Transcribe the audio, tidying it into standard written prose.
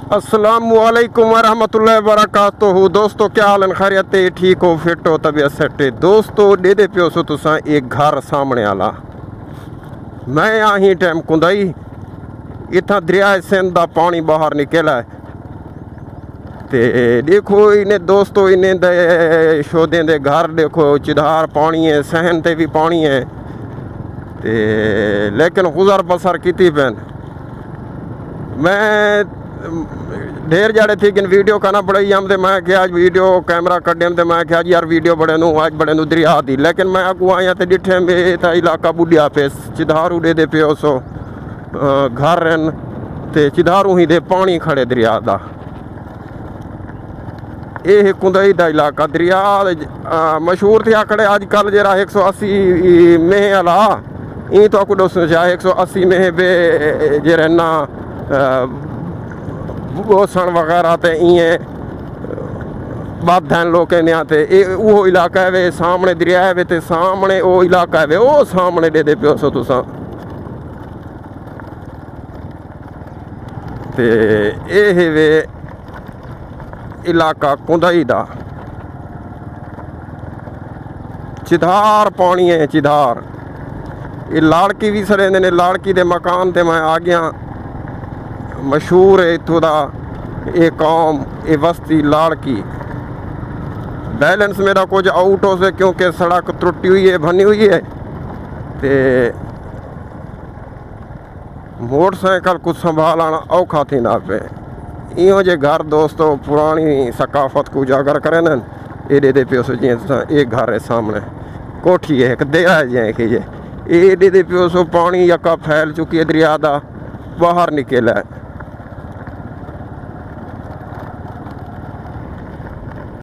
अस्सलामुअलैकुम वरहमतुल्लाहि वबरकातुहू। दोस्तों क्या हाल खैरियत है? ठीक हो, फिट हो, तबीयत सेट है? दोस्तों दे पियो सो तुसा एक घर सामने आला। मैं यहाँ ही टाइम कुंदई इतना दरिया सिंध का पानी बाहर निकला है ते देखो इन्हें दोस्तों इन्हें दे शोधे दे घर देखो चिधार पानी है, सहन ते भी पानी है ते लेकिन गुजर बसर की पैन। मैं ढेर जाड़े थी कि वीडियो करना बड़े हम तो मैं क्या आज वीडियो कैमरा कड्डे तो मैं क्या यार वीडियो बड़े आज बड़े दरिया दी, लेकिन मैं अगू आया तो डिठे मेरा इलाका बुढ़िया पे चिधार उड़े दे पे सो घर रहन ते चिधारू ही दे पानी खड़े दरिया का। यह कुंदई का इलाका दरिया मशहूर थे आकड़े अजकल जरा 180 मेह आला ई तो आकू दस 180 मेह बे जे ना बोसन वगैरह तो इं बद हैं लोग कहते वो इलाका है वे सामने दरिया है वे ते सामने वो इलाका है वे वो सामने दे पियो सो तुसा ते ये वे इलाका कुंदई दा। चिधार पानी है चिधार। ये लाड़की भी सड़े ने लाड़की दे मकान ते मैं आ गया। मशहूर है इतों का ये कौम ये बस्ती लाड़की। बैलेंस मेरा कुछ आउट हो से क्योंकि सड़क त्रुटी हुई है बनी हुई है ते मोटरसाइकिल कुछ संभालना औखा थी ना पे। इो जे घर दोस्तों पुरानी सकाफत को उजागर करें न ये दे पियो सो जी एक घर है सामने कोठी है एक दरिया है जै कि ये दे पियो सो पानी यका फैल चुकी है दरिया का बाहर निकला है।